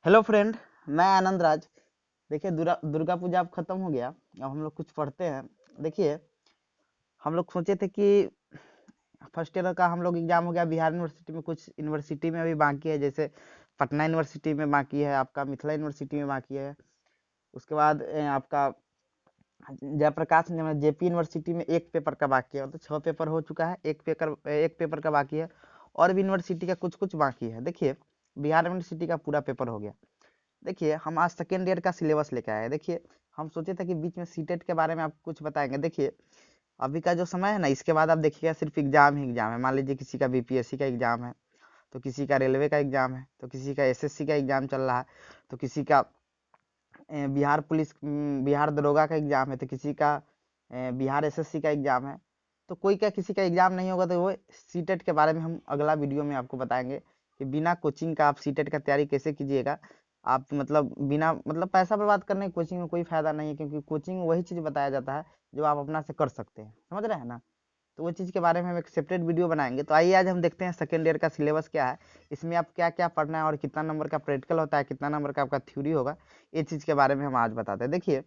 Hello friend, मैं आनंद राज। देखिए, दुर्गा पूजा अब खत्म हो गया। अब हम लोग कुछ पढ़ते हैं। देखिए, हम लोग सोचे थे कि फर्स्ट ईयर का हम लोग एग्जाम हो गया बिहार यूनिवर्सिटी में। कुछ यूनिवर्सिटी में अभी बाकी है, जैसे पटना यूनिवर्सिटी में बाकी है, आपका मिथिला यूनिवर्सिटी में बाकी है। उसके बाद आपका जयप्रकाश जेपी यूनिवर्सिटी में एक पेपर का बाकी है, मतलब 6 पेपर हो चुका है, एक पेपर का बाकी है। और भी यूनिवर्सिटी का कुछ कुछ बाकी है। देखिए, बिहार यूनिवर्सिटी का पूरा पेपर हो गया। देखिए, हम आज सेकेंड ईयर का सिलेबस लेके आए हैं। देखिए, हम सोचे थे कि बीच में सीटेट के बारे में आपको कुछ बताएंगे। देखिए, अभी का जो समय है ना, इसके बाद आप देखिएगा सिर्फ एग्जाम ही एग्जाम है। मान लीजिए किसी का बीपीएससी का एग्जाम है, तो किसी का रेलवे का एग्जाम है, तो किसी का एसएससी का एग्जाम चल रहा है, तो किसी का बिहार पुलिस बिहार दरोगा का एग्जाम है, तो किसी का बिहार एसएससी का एग्जाम है। तो कोई का किसी का एग्जाम नहीं होगा, तो वो सीटेट के बारे में हम अगला वीडियो में आपको बताएंगे कि बिना कोचिंग का आप सीटेट का तैयारी कैसे कीजिएगा। आप मतलब बिना मतलब पैसा बर्बाद करने की कोचिंग में कोई फायदा नहीं है, क्योंकि कोचिंग वही चीज़ बताया जाता है जो आप अपना से कर सकते हैं। समझ रहे हैं ना? तो वो चीज़ के बारे में हम एक सेपरेट वीडियो बनाएंगे। तो आइए आज हम देखते हैं सेकेंड ईयर का सिलेबस क्या है, इसमें आप क्या क्या पढ़ना है, और कितना नंबर का प्रैक्टिकल होता है, कितना नंबर का आपका थ्योरी होगा। ये चीज़ के बारे में हम आज बताते हैं। देखिए,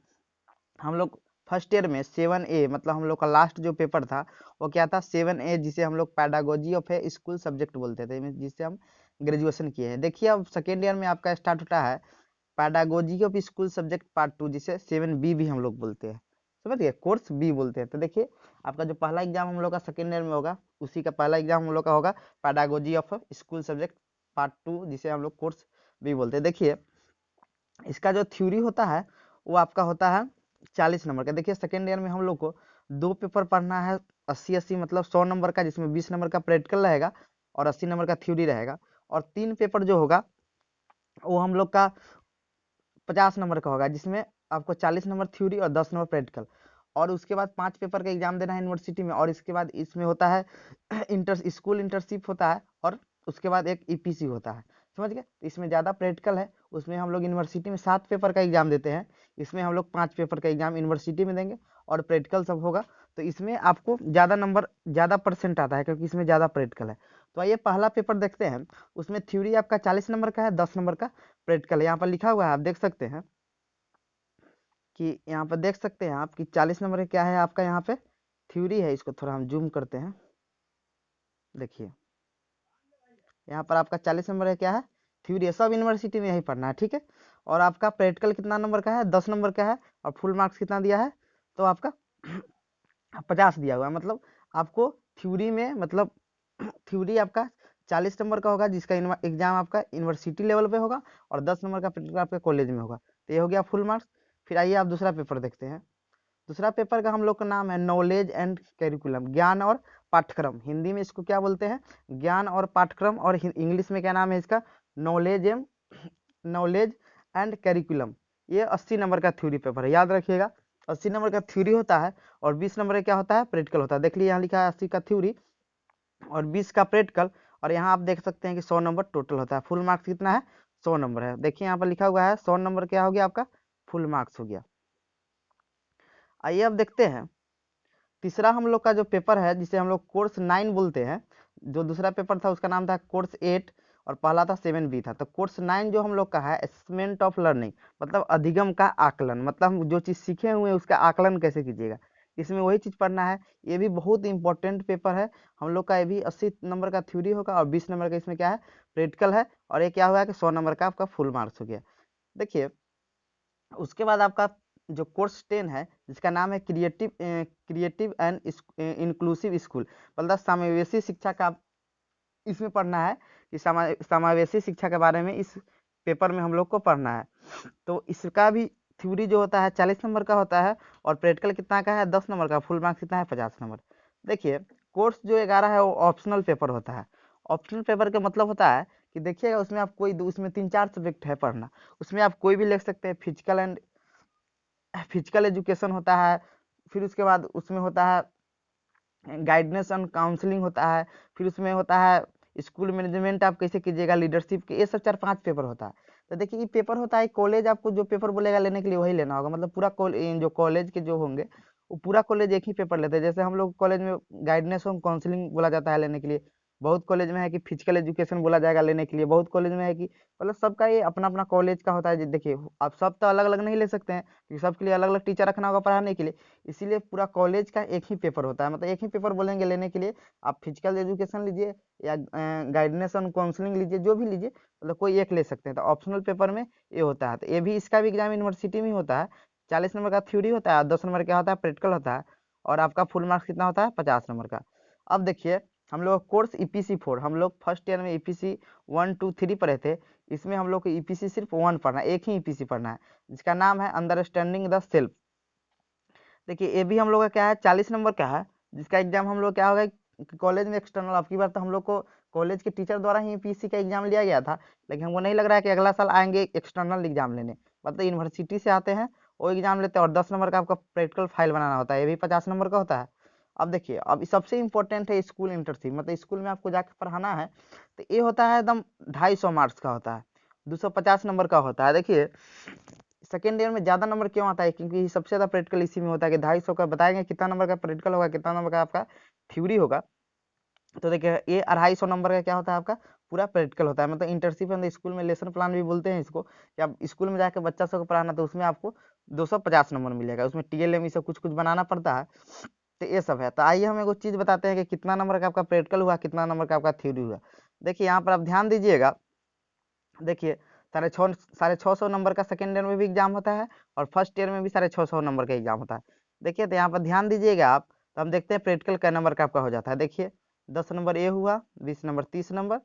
हम लोग फर्स्ट ईयर में 7A, मतलब हम लोग का लास्ट जो पेपर था वो क्या था, 7A, जिसे हम लोग pedagogy of A school subject बोलते थे, जिससे हम ग्रेजुएशन किए हैं। देखिए, अब सेकेंड ईयर में आपका स्टार्ट होता है pedagogy of school subject part 2, जिसे 7B भी हम लोग बोलते हैं। समझ गए, कोर्स बी बोलते हैं। तो देखिए, आपका जो पहला एग्जाम हम लोग का सेकेंड ईयर में होगा, उसी का पहला एग्जाम हम लोग का होगा pedagogy of school subject part 2, जिसे हम लोग कोर्स बी बोलते हैं। देखिए, इसका जो थ्योरी होता है वो आपका होता है 40 नंबर का। देखिए, सेकेंड ईयर में हम लोग को 2 पेपर पढ़ना है, 80-80, मतलब 100 नंबर का, जिसमें 20 नंबर का प्रैक्टिकल रहेगा और 80 नंबर का थ्योरी रहेगा। और 3 पेपर जो होगा वो हम लोग का 50 नंबर का होगा, जिसमें आपको 40 नंबर थ्योरी और 10 नंबर प्रैक्टिकल। और उसके बाद 5 पेपर का एग्जाम देना है यूनिवर्सिटी में, और इसके बाद इसमें होता है इंटर स्कूल इंटर्नशिप होता है, और उसके बाद एक ईपीसी होता है। समझ गए? तो इसमें ज़्यादा प्रैक्टिकल है। उसमें हम लोग यूनिवर्सिटी में 7 पेपर का एग्जाम देते हैं, इसमें हम लोग 5 पेपर का एग्जाम यूनिवर्सिटी में देंगे, और प्रैक्टिकल सब होगा। तो इसमें आपको ज़्यादा नंबर ज़्यादा परसेंट आता है, क्योंकि इसमें ज़्यादा प्रैक्टिकल है। तो आइए पहला पेपर देखते हैं। उसमें थ्योरी आपका 40 नंबर का है, 10 नंबर का प्रैक्टिकल है। यहाँ पर लिखा हुआ है, आप देख सकते हैं कि यहाँ पर देख सकते हैं आप कि 40 नंबर का क्या है आपका, यहाँ पे थ्योरी है। इसको थोड़ा हम जूम करते हैं। देखिए, यहाँ पर आपका 40 नंबर का क्या है, थ्योरी है। सब यूनिवर्सिटी में यही पढ़ना है, ठीक है। और आपका प्रैक्टिकल कितना नंबर का है, 10 नंबर का है। और फुल मार्क्स कितना दिया है, तो आपका 50 दिया हुआ है। मतलब आपको थ्योरी में, मतलब थ्योरी आपका 40 नंबर का होगा, जिसका एग्जाम आपका यूनिवर्सिटी लेवल पे होगा, और 10 नंबर का प्रैक्टिकल आपके कॉलेज में होगा। तो ये हो गया फुल मार्क्स। फिर आइए आप दूसरा पेपर देखते हैं। दूसरा पेपर का हम लोग का नाम है नॉलेज एंड कैरिकुलम, ज्ञान और पाठ्यक्रम। हिंदी में इसको क्या बोलते हैं, ज्ञान और पाठ्यक्रम। और इंग्लिश में क्या नाम है इसका, knowledge M knowledge and curriculum. ये 80 नंबर का थ्योरी पेपर है, याद रखिएगा। 80 नंबर का थ्योरी होता है, और 20 नंबर का क्या होता है, प्रैक्टिकल होता है। देख लीजिए, यहाँ लिखा है 80 का थ्योरी और 20 का प्रैक्टिकल। और यहाँ आप देख सकते हैं कि 100 नंबर टोटल होता है। फुल मार्क्स कितना है, 100 नंबर है। देखिए, यहाँ पर लिखा हुआ है 100 नंबर क्या हो गया आपका, फुल मार्क्स हो गया। आइए अब देखते हैं तीसरा हम लोग का जो पेपर है, जिसे हम लोग कोर्स 9 बोलते हैं। जो दूसरा पेपर था उसका नाम था कोर्स 8, और पहला था 7B था। तो कोर्स 9 जो हम लोग का है, असेसमेंट ऑफ लर्निंग, मतलब अधिगम का आकलन, मतलब हम जो चीज़ सीखे हुए हैं उसका आकलन कैसे कीजिएगा, इसमें वही चीज़ पढ़ना है। ये भी बहुत इंपॉर्टेंट पेपर है हम लोग का। ये भी 80 नंबर का थ्योरी होगा, और 20 नंबर का इसमें क्या है, प्रैक्टिकल है। और ये क्या हुआ है कि 100 नंबर का आपका फुल मार्क्स हो गया। देखिए, उसके बाद आपका जो कोर्स 10 है, जिसका नाम है क्रिएटिव एंड इंक्लूसिव स्कूल, मतलब समावेशी शिक्षा का इसमें पढ़ना है कि समावेशी शिक्षा के बारे में इस पेपर में हम लोग को पढ़ना है। तो इसका भी थ्योरी जो होता है 40 नंबर का होता है, और प्रैक्टिकल कितना का है, 10 नंबर का। फुल मार्क्स कितना है, 50 नंबर। देखिए, कोर्स जो 11 है वो ऑप्शनल पेपर होता है। ऑप्शनल पेपर का मतलब होता है कि देखिएगा, उसमें आप कोई उसमें 3-4 सब्जेक्ट है पढ़ना, उसमें आप कोई भी ले सकते हैं। फिजिकल एजुकेशन होता है, फिर उसके बाद उसमें होता है गाइडेंस एंड काउंसलिंग होता है, फिर उसमें होता है स्कूल मैनेजमेंट आप कैसे कीजिएगा, लीडरशिप के, ये सब 4-5 पेपर होता है। तो देखिए, ये पेपर होता है, कॉलेज आपको जो पेपर बोलेगा लेने के लिए वही लेना होगा। मतलब पूरा जो कॉलेज के जो होंगे, वो पूरा कॉलेज एक ही पेपर लेते हैं। जैसे हम लोग कॉलेज में गाइडेंस और काउंसलिंग बोला जाता है लेने के लिए, बहुत कॉलेज में है कि फिजिकल एजुकेशन बोला जाएगा लेने के लिए, बहुत कॉलेज में है कि मतलब सबका ये अपना अपना कॉलेज का होता है। देखिए आप सब तो अलग अलग नहीं ले सकते हैं क्योंकि सबके लिए अलग अलग टीचर रखना होगा पढ़ाने के लिए, इसीलिए पूरा कॉलेज का एक ही पेपर होता है, मतलब एक ही पेपर बोलेंगे लेने के लिए। आप फिजिकल एजुकेशन लीजिए या गाइडेंस एंड काउंसलिंग लीजिए, जो भी लीजिए, मतलब कोई एक ले सकते हैं। तो ऑप्शनल पेपर में ये होता है। तो ये भी, इसका भी एग्जाम यूनिवर्सिटी में ही होता है। 40 नंबर का थ्योरी होता है, 10 नंबर का होता है प्रैक्टिकल होता है, और आपका फुल मार्क्स कितना होता है, 50 नंबर का। अब देखिए हम लोग कोर्स EPC 4, हम लोग फर्स्ट ईयर में EPC 1 2 3 पढ़े थे। इसमें हम लोग को EPC सिर्फ 1 पढ़ना है, एक ही EPC पढ़ना है, जिसका नाम है अंडरस्टैंडिंग द सेल्फ। देखिए ये भी हम लोग का क्या है, 40 नंबर का है, जिसका एग्जाम हम लोग क्या होगा कॉलेज में एक्सटर्नल। अब की बार तो हम लोग को कॉलेज के टीचर द्वारा ही EPC का एग्जाम लिया गया था, लेकिन हमको नहीं लग रहा है कि अगला साल आएंगे एक्सटर्नल एग्जाम लेने, मतलब यूनिवर्सिटी से आते हैं वो एग्जाम लेते हैं। और 10 नंबर का आपका प्रैक्टिकल फाइल बनाना होता है, ये भी 50 नंबर का होता है। अब देखिए अब सबसे इंपॉर्टेंट है स्कूल इंटर्नशिप, मतलब स्कूल में आपको जाकर पढ़ाना है। तो ये होता है एकदम 250 मार्क्स का होता है, 250 नंबर का होता है। देखिए सेकेंड ईयर में ज़्यादा नंबर क्यों आता है, क्योंकि सबसे ज़्यादा प्रैक्टिकल इसी में होता है कि 250 का बताएंगे कितना नंबर का प्रैक्टिकल होगा, कितना नंबर का आपका थ्योरी होगा। तो देखिए ये 250 नंबर का क्या होता है, आपका पूरा प्रैक्टिकल होता है। मतलब इंटर्नशिप एंड स्कूल में लेसन प्लान भी बोलते हैं इसको, कि आप स्कूल में जाकर बच्चा सबको पढ़ाना, तो उसमें आपको 250 नंबर मिलेगा। उसमें TLM ये सब कुछ कुछ बनाना पड़ता है, तो ये सब है। तो आइए हम एक चीज़ बताते हैं कि कितना नंबर का आपका प्रैक्टिकल हुआ, कितना नंबर का आपका थ्योरी हुआ। देखिए यहाँ पर आप ध्यान दीजिएगा, देखिए 650 नंबर का सेकेंड ईयर में भी एग्जाम होता है, और फर्स्ट ईयर में भी 650 नंबर का एग्जाम होता है। देखिए तो यहाँ पर ध्यान दीजिएगा आप, तो हम देखते हैं प्रैक्टिकल कै नंबर का आपका हो जाता है। देखिए 10 नंबर ये हुआ, 20 नंबर 30 नंबर,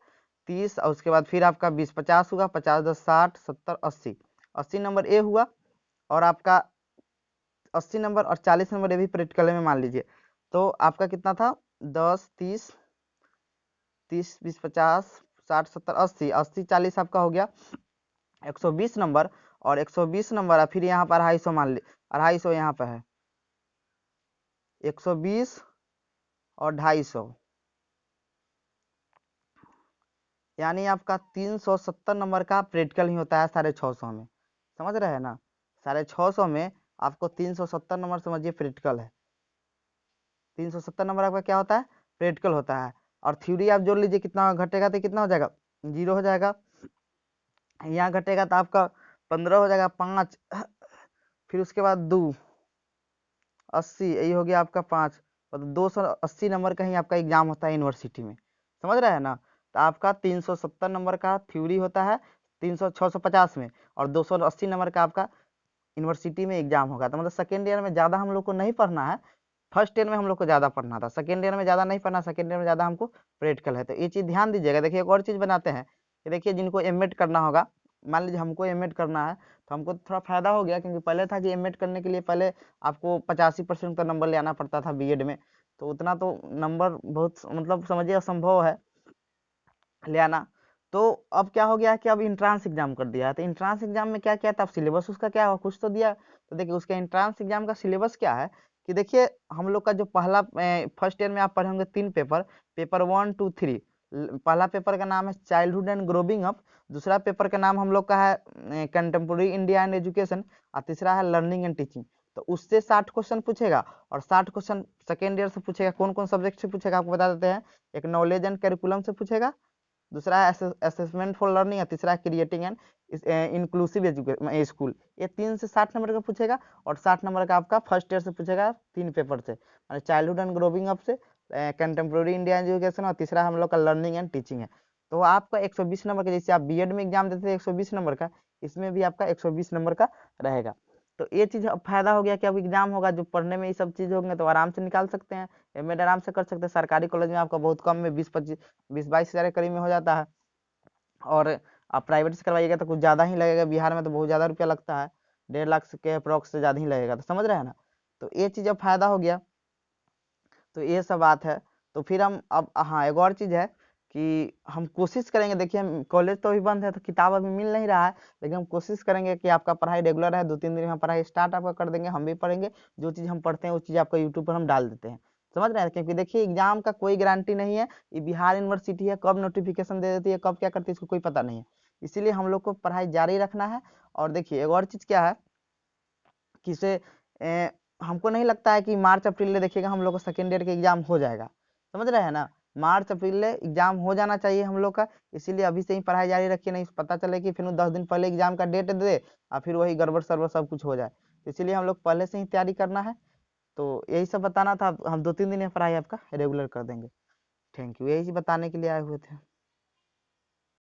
30, और उसके बाद फिर आपका 20 50 हुआ, 50 10 60 70 80, 80 नंबर ये हुआ, और आपका 80 नंबर और 40 नंबर ये भी प्रैक्टिकल में मान लीजिए। तो आपका कितना था, 10 30 30 20 50 60 70 80, 80 40 आपका हो गया 120 नंबर, और 120 नंबर है, फिर यहाँ पर 250 मान ली, 250 यहाँ पर है, 120 और 250, यानी आपका 370 नंबर का प्रैक्टिकल ही होता है 650 में। समझ रहे हैं ना, 650 में आपको 370 नंबर समझिए प्रैक्टिकल है। 370 नंबर आपका क्या होता है, प्रैक्टिकल होता है। और थ्योरी आप जोड़ लीजिए, कितना घटेगा तो कितना हो जाएगा, 0 हो जाएगा। यहाँ घटेगा तो आपका 15 हो जाएगा, 5, फिर उसके बाद 2 80, यही हो गया आपका 5, मतलब 280 नंबर का ही आपका एग्जाम होता है यूनिवर्सिटी में। समझ रहे हैं ना, तो आपका 370 नंबर का थ्योरी होता है 650 में, और 280 नंबर का आपका यूनिवर्सिटी में एग्जाम होगा। तो मतलब सेकेंड ईयर में ज़्यादा हम लोग को नहीं पढ़ना है, फर्स्ट ईयर में हम लोग को ज़्यादा पढ़ना था, सेकेंड ईयर में ज़्यादा नहीं पढ़ना, सेकेंड ईयर में ज़्यादा हमको प्रैक्टिकल है। तो ये चीज़ ध्यान दीजिएगा। देखिए एक और चीज़ बनाते हैं कि देखिए जिनको एमएड करना होगा, मान लीजिए हमको एमएड करना है, तो हमको थोड़ा फायदा हो गया, क्योंकि पहले था कि एमएड करने के लिए पहले आपको 85% का नंबर ले आना पड़ता था बीएड में, तो उतना तो नंबर बहुत मतलब समझिए असंभव है ले आना। तो अब क्या हो गया कि अब इंट्रांस एग्जाम कर दिया है। तो इंट्रांस एग्जाम में क्या क्या था, अब सिलेबस उसका क्या हुआ, कुछ तो दिया। तो देखिए उसका इंट्रांस एग्जाम का सिलेबस क्या है कि देखिए हम लोग का जो पहला फर्स्ट ईयर में आप पढ़े होंगे 3 पेपर, पेपर 1 2 3। पहला पेपर का नाम है चाइल्डहुड एंड ग्रोविंग अप, दूसरा पेपर का नाम हम लोग का है कंटेम्प्रेरी इंडिया एंड एजुकेशन, और तीसरा है लर्निंग एंड टीचिंग। तो उससे 60 क्वेश्चन पूछेगा, और 60 क्वेश्चन सेकेंड ईयर से पूछेगा। कौन कौन सब्जेक्ट से पूछेगा आपको बता देते हैं, एक नॉलेज एंड करिकुलम से पूछेगा, दूसरा है असेसमेंट फॉर लर्निंग, और तीसरा है क्रिएटिंग एंड इंक्लूसिव स्कूल। ये 3 से 60 नंबर का पूछेगा, और 60 नंबर का आपका फर्स्ट ईयर से पूछेगा 3 पेपर से, मतलब चाइल्डहुड एंड ग्रोविंग अप से, कंटेम्प्रेरी इंडिया एजुकेशन, और तीसरा हम लोग का लर्निंग एंड टीचिंग है। तो आपका 120 नंबर का, जैसे आप बीएड में एग्जाम देते थे 120 नंबर का, इसमें भी आपका 120 नंबर का रहेगा। तो ये चीज़ फायदा हो गया कि अब एग्जाम होगा, जो पढ़ने में ये सब चीज़ होंगे तो आराम से निकाल सकते हैं, एमएड आराम से कर सकते हैं। सरकारी कॉलेज में आपका बहुत कम में 20-22 हज़ार के करीब में हो जाता है, और आप प्राइवेट से करवाइएगा तो कुछ ज़्यादा ही लगेगा। बिहार में तो बहुत ज़्यादा रुपया लगता है, 1.5 लाख के अप्रॉक्स से ज़्यादा ही लगेगा। तो समझ रहे हैं ना, तो ये चीज़ अब फायदा हो गया। तो ये सब बात है। तो फिर हम अब हाँ एक और चीज़ है कि हम कोशिश करेंगे, देखिए हम कॉलेज तो अभी बंद है तो किताब अभी मिल नहीं रहा है, लेकिन हम कोशिश करेंगे कि आपका पढ़ाई रेगुलर है, 2-3 दिन में हम पढ़ाई स्टार्ट आपका कर देंगे, हम भी पढ़ेंगे। जो चीज़ हम पढ़ते हैं वो चीज़ आपका यूट्यूब पर हम डाल देते हैं। समझ रहे हैं, क्योंकि देखिए एग्जाम का कोई गारंटी नहीं है, ये बिहार यूनिवर्सिटी है, कब नोटिफिकेशन दे देती है, कब क्या करती है, इसको कोई पता नहीं है। इसीलिए हम लोग को पढ़ाई जारी रखना है। और देखिए एक और चीज़ क्या है कि इसे हमको नहीं लगता है कि मार्च अप्रैल में देखिएगा हम लोग को सेकेंड ईयर के एग्जाम हो जाएगा। समझ रहे हैं ना, मार्च अप्रैल में एग्जाम हो जाना चाहिए हम लोग का। इसीलिए अभी से ही पढ़ाई जारी रखिए, नहीं पता चले कि फिर 10 दिन पहले एग्जाम का डेट दे और फिर वही गड़बड़ सरबर सब कुछ हो जाए। तो इसीलिए हम लोग पहले से ही तैयारी करना है। तो यही सब बताना था, हम 2-3 दिन में पढ़ाई आपका रेगुलर कर देंगे। थैंक यू, यही बताने के लिए आए हुए थे।